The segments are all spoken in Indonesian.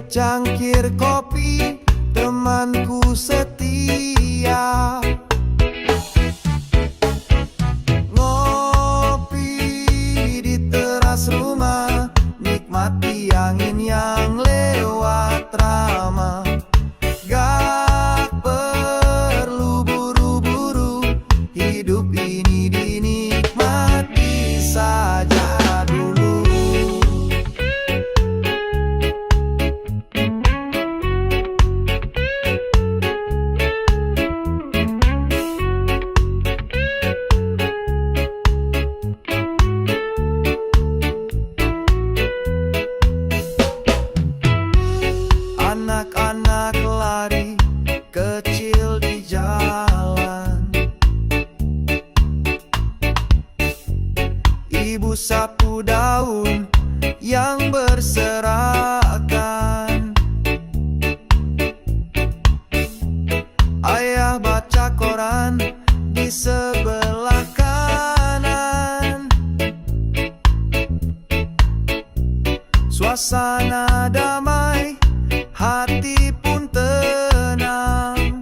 Secangkir kopi, temanku setia. Ngopi di teras rumah, nikmati angin yang lewat ramah. Gak perlu buru-buru, hidup ini dinikmati saja dulu. Anak-anak lari kecil di jalan, ibu sapu daun yang berserakan, ayah baca koran di sebelah kanan. Suasana damai, hati pun tenang.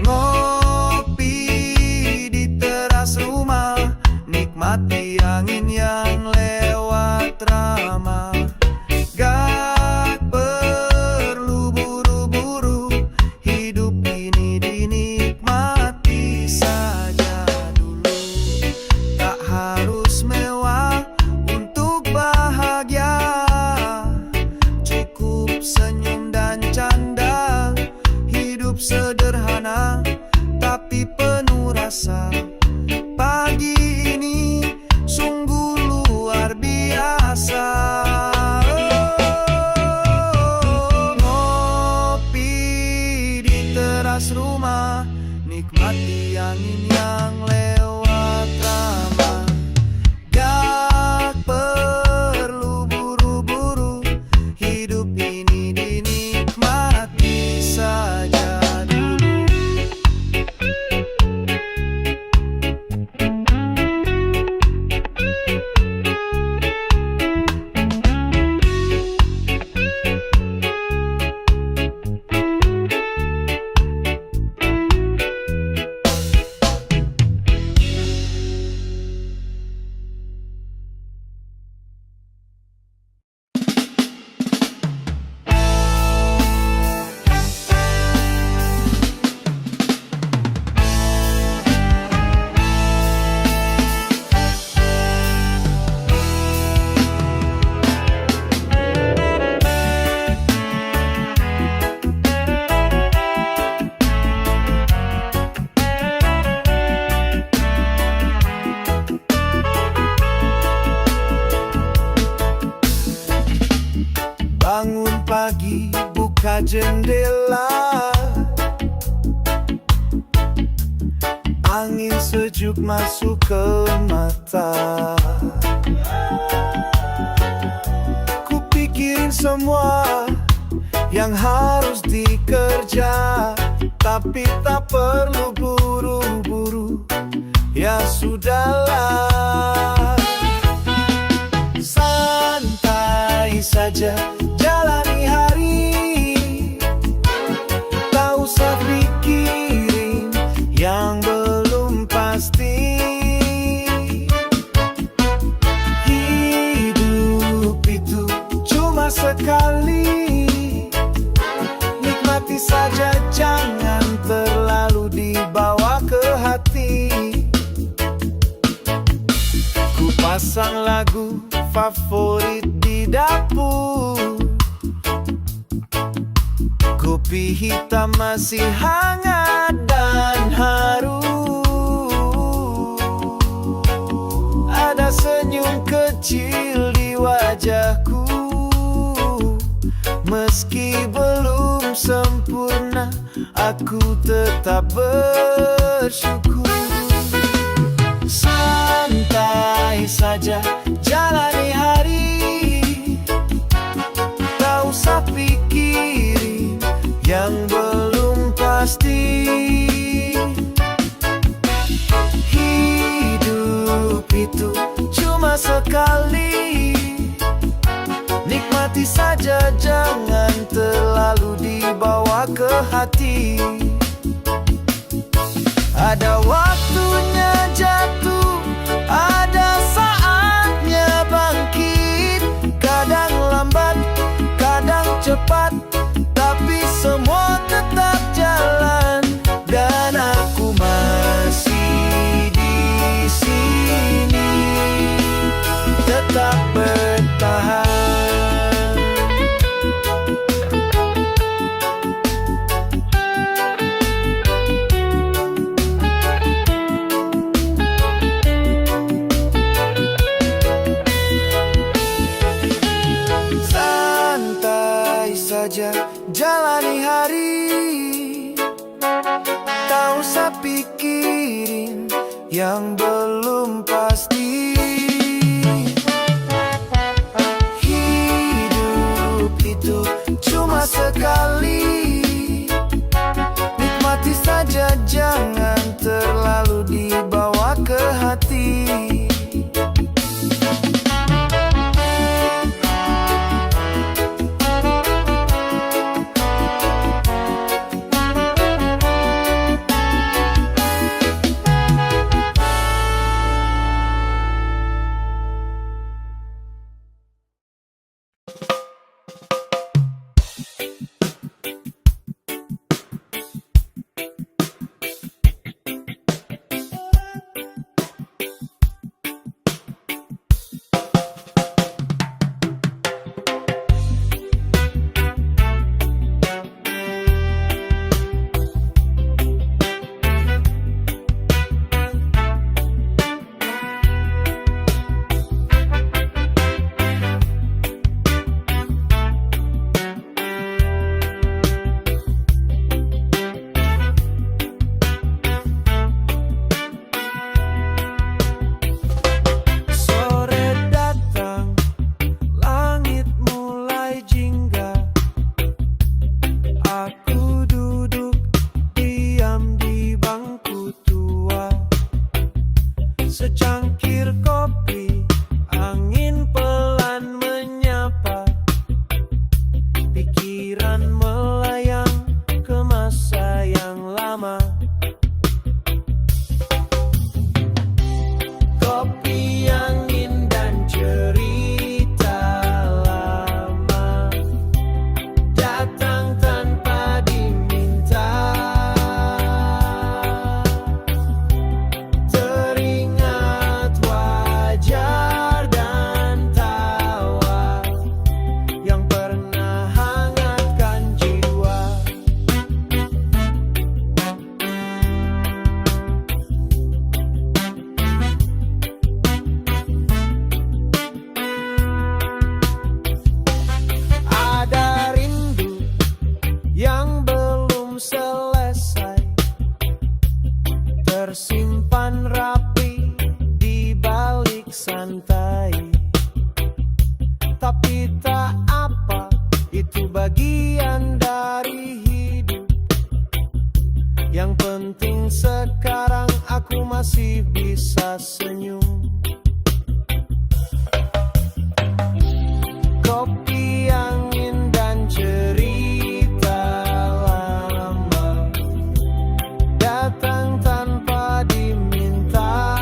Ngopi di teras rumah, nikmati angin yang lewat ramah. Gak perlu buru-buru, hidup ini dinikmati saja dulu. Tak harus mewah untuk bahagia, cukup senyum dan canda. Hidup sederhana tapi penuh rasa. Pagi ini sungguh luar biasa. Ngopi di teras rumah, nikmati angin yang lewat ramah. Gak perlu buru-buru, hidup ini dinikmati saja dulu. Bangun pagi, buka jendela, angin sejuk masuk ke mata. Kupikirin semua yang harus dikerja, tapi tak perlu buru-buru, ya sudahlah. Santai saja jalani hari, tak usah pikirin yang belum pasti. Hidup itu cuma sekali, nikmati saja, jangan terlalu dibawa ke hati. Ku pasang lagu favorit di dapur, kopi hitam masih hangat dan harum. Ada senyum kecil di wajahku, meski belum sempurna, aku tetap bersyukur. Santai saja jalani hari, tak usah pikirin yang belum pasti. Hidup itu cuma sekali, nikmati hati. Ada waktunya jatuh, ada saatnya bangkit. Kadang lambat, kadang cepat, tapi semua tetap jalan. Dan aku masih di sini, tetap bertahan. Santai saja jalani hari, tak usah pikirin yang belum pasti. Hidup itu cuma sekali, nikmati saja, jangan terlalu dibawa ke hati. Secangkir kopi, angin pelan menyapa, pikiran melayang ke masa yang lama. Kopi, angin, dan cerita lama datang tanpa diminta. Tersimpan rapi di balik santai, tapi tak apa, itu bagian dari hidup. Yang penting sekarang aku masih bisa senyum. Kopi, angin, dan cerita lama datang tanpa diminta.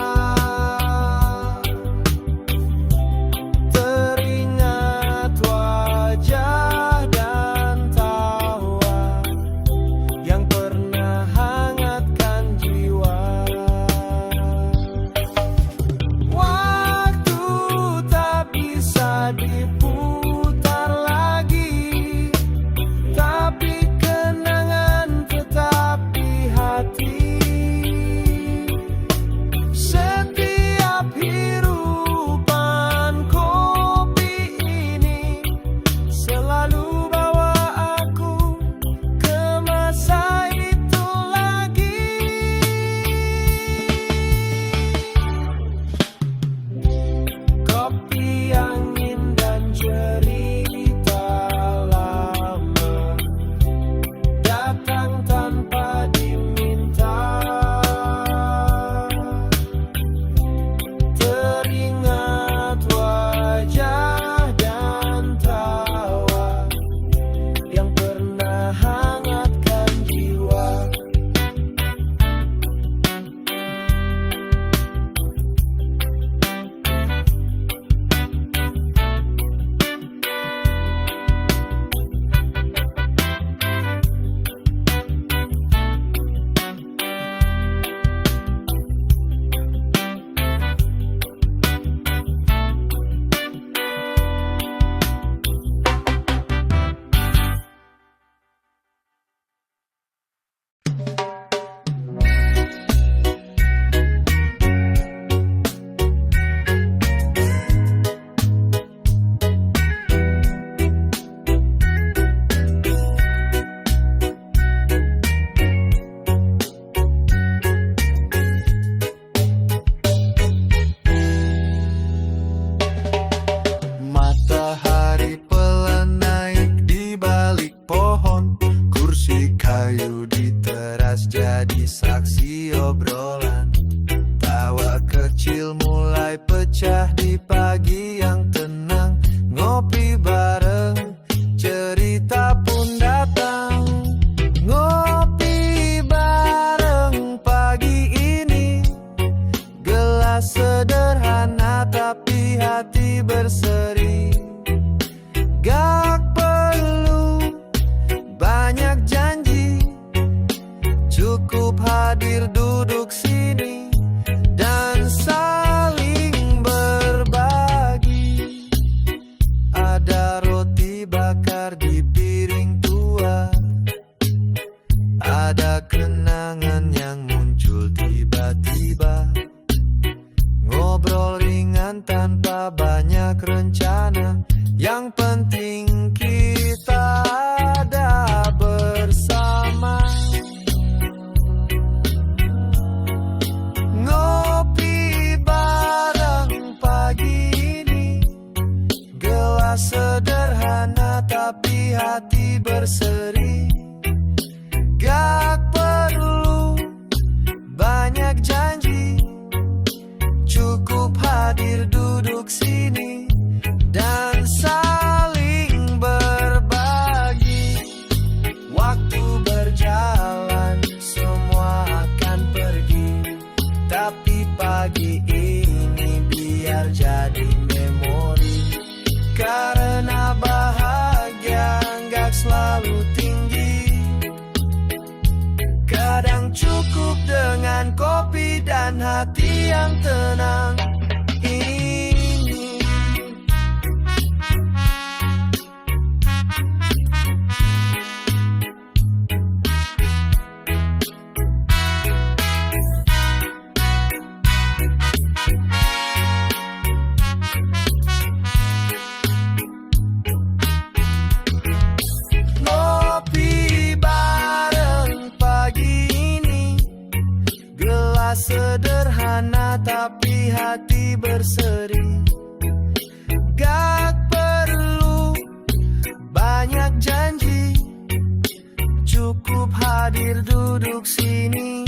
pecah di pagi yang tenang. Ngopi bareng, cerita pun datang. Ngopi bareng pagi ini, gelas sederhana tapi hati berseri. Gak perlu banyak janji, cukup hadir duduk sini dan saling berbagi. Ada roti bakar di piring tua, ada kenangan yang muncul tiba-tiba. Ngobrol ringan tanpa banyak rencana, yang penting kita ada bersama. Ngopi bareng pagi ini, gelas sederhana tapi hati berseri. Gak perlu banyak janji, cukup hadir duduk sini dan saling berbagi. Waktu berjalan, semua akan pergi, tapi pagi ini biar jadi memori. Karena bahagia nggak selalu tinggi, kadang cukup dengan kopi dan hati yang tenang. Sederhana tapi hati berseri. Gak perlu banyak janji, cukup hadir duduk sini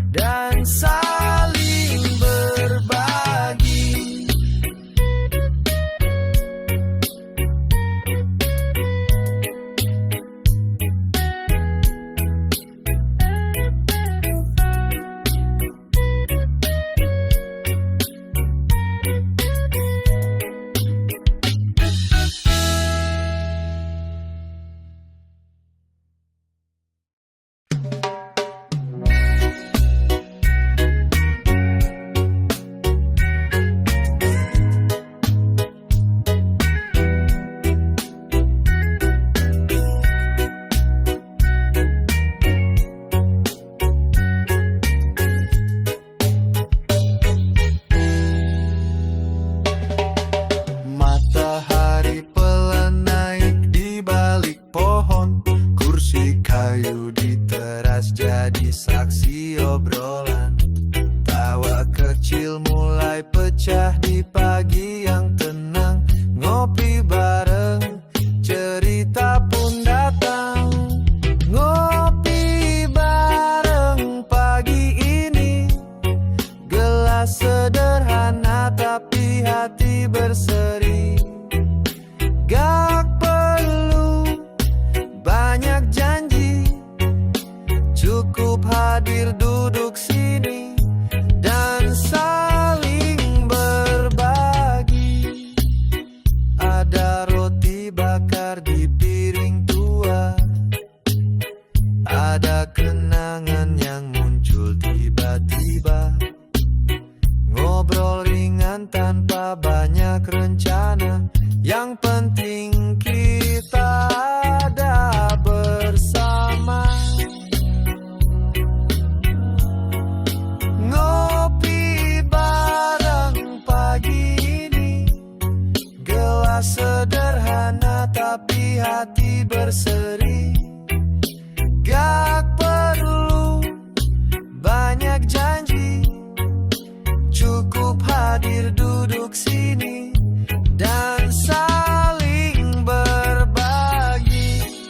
dan saling berbagi.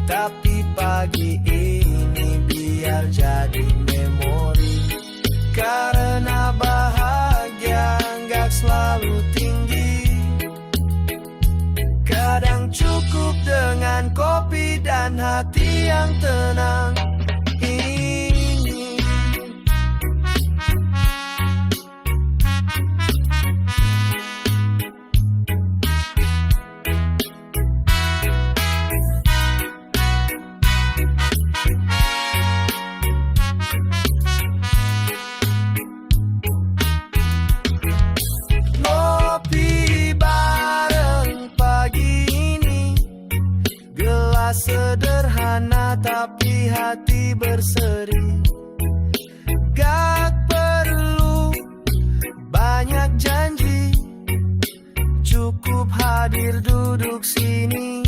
Tapi pagi ini biar jadi dan hati yang tenang ini. Ngopi bareng pagi ini, gelas sederhana tapi hati berseri. Gak perlu banyak janji, cukup hadir duduk sini.